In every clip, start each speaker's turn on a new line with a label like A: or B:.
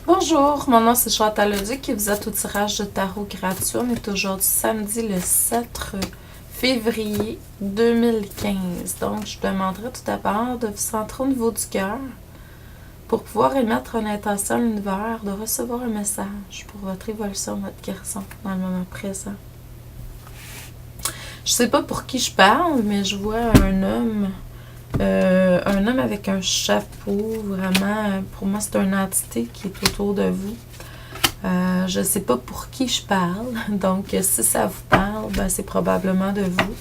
A: Bonjour, mon nom c'est Chantal Leduc et vous êtes au tirage de tarot gratuit. On est aujourd'hui samedi le 7 février 2015. Donc, je vous demanderai tout d'abord de vous centrer au niveau du cœur pour pouvoir émettre une intention à l'univers, de recevoir un message pour votre évolution, votre guérison dans le moment présent. Je sais pas pour qui je parle, mais je vois un homme avec un chapeau, vraiment, pour moi c'est une entité qui est autour de vous. Je ne sais pas pour qui je parle, donc si ça vous parle, ben, c'est probablement de vous.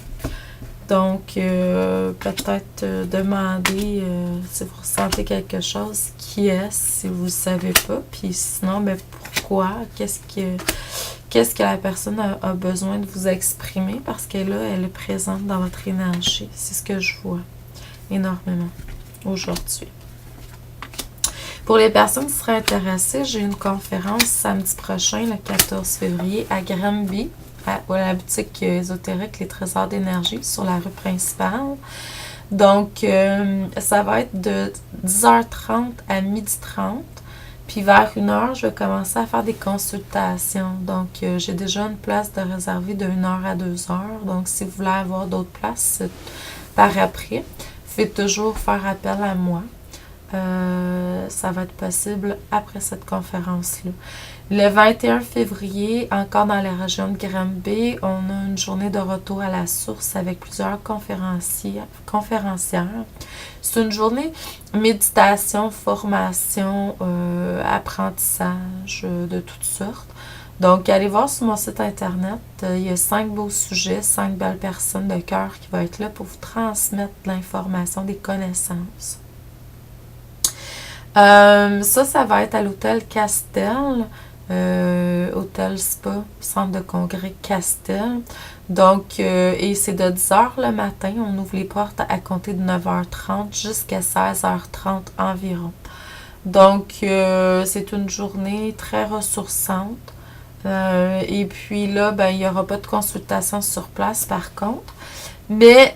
A: Donc, peut-être demander si vous ressentez quelque chose, qui est-ce, si vous ne savez pas, puis sinon, ben, pourquoi, qu'est-ce que la personne a besoin de vous exprimer, parce qu'elle elle est présente dans votre énergie. C'est ce que je vois énormément aujourd'hui. Pour les personnes qui seraient intéressées, j'ai une conférence samedi prochain, le 14 février, à Granby, à la boutique ésotérique Les Trésors d'énergie, sur la rue principale. Donc, ça va être de 10h30 à 12h30. Puis vers 1h, je vais commencer à faire des consultations. Donc, j'ai déjà une place de réservée de 1h à 2h. Donc, si vous voulez avoir d'autres places par après, faites toujours faire appel à moi. Ça va être possible après cette conférence-là. Le 21 février, encore dans la région de Granby, on a une journée de retour à la source avec plusieurs conférencières. C'est une journée méditation, formation, apprentissage de toutes sortes. Donc, allez voir sur mon site internet, il y a 5 beaux sujets, 5 belles personnes de cœur qui vont être là pour vous transmettre de l'information, des connaissances. Ça va être à l'hôtel Castel, hôtel Spa, centre de congrès Castel. Donc, et c'est de 10h le matin, on ouvre les portes à compter de 9h30 jusqu'à 16h30 environ. Donc, c'est une journée très ressourçante. Et puis là, ben, il n'y aura pas de consultation sur place par contre. Mais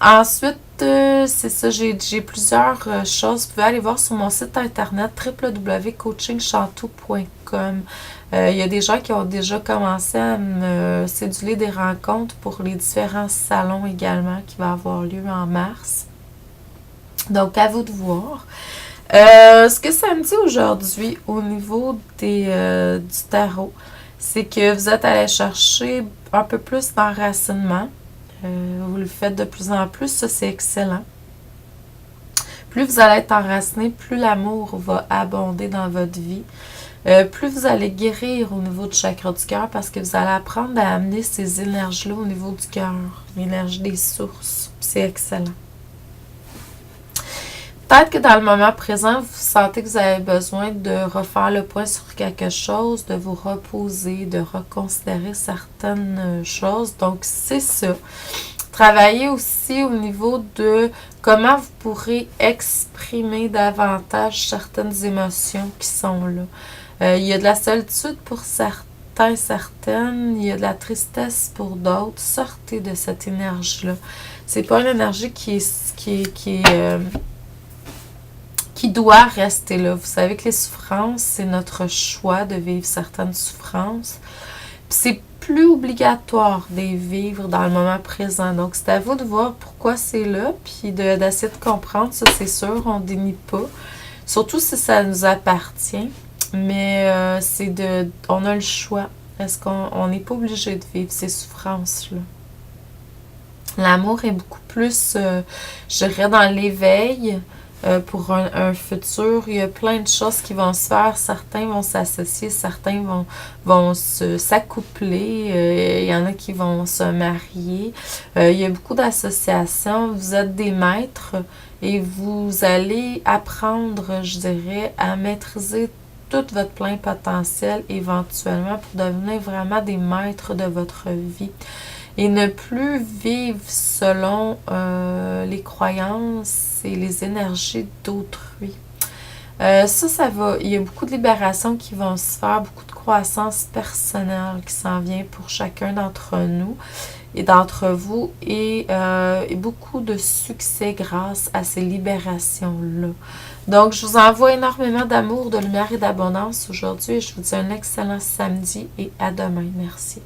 A: ensuite, c'est ça, j'ai plusieurs choses. Vous pouvez aller voir sur mon site internet www.coachingchantou.com. Il y a des gens qui ont déjà commencé à me céduler des rencontres pour les différents salons également qui vont avoir lieu en mars. Donc, à vous de voir. Ce que ça me dit aujourd'hui au niveau du tarot, c'est que vous êtes allé chercher un peu plus d'enracinement. Vous le faites de plus en plus, ça c'est excellent. Plus vous allez être enraciné, plus l'amour va abonder dans votre vie. Plus vous allez guérir au niveau du chakra du cœur parce que vous allez apprendre à amener ces énergies-là au niveau du cœur, l'énergie des sources. C'est excellent. Peut-être que dans le moment présent, vous sentez que vous avez besoin de refaire le point sur quelque chose, de vous reposer, de reconsidérer certaines choses. Donc, c'est ça. Travaillez aussi au niveau de comment vous pourrez exprimer davantage certaines émotions qui sont là. Il y a de la solitude pour certains, certaines. Il y a de la tristesse pour d'autres. Sortez de cette énergie-là. C'est pas une énergie qui doit rester là. Vous savez que les souffrances, c'est notre choix de vivre certaines souffrances. Puis c'est plus obligatoire de les vivre dans le moment présent. Donc, c'est à vous de voir pourquoi c'est là, puis d'essayer de comprendre. Ça, c'est sûr, on ne dénie pas. Surtout si ça nous appartient. Mais on a le choix. Est-ce qu'on n'est pas obligé de vivre ces souffrances-là? L'amour est beaucoup plus, je dirais, dans l'éveil. Pour un futur, il y a plein de choses qui vont se faire. Certains vont s'associer, certains vont s'accoupler. Il y en a qui vont se marier. Il y a beaucoup d'associations. Vous êtes des maîtres et vous allez apprendre, je dirais, à maîtriser tout votre plein potentiel éventuellement pour devenir vraiment des maîtres de votre vie. Et ne plus vivre selon les croyances et les énergies d'autrui. Ça va. Il y a beaucoup de libérations qui vont se faire, beaucoup de croissance personnelle qui s'en vient pour chacun d'entre nous. d'entre vous et beaucoup de succès grâce à ces libérations-là. Donc, je vous envoie énormément d'amour, de lumière et d'abondance aujourd'hui et je vous dis un excellent samedi et à demain. Merci.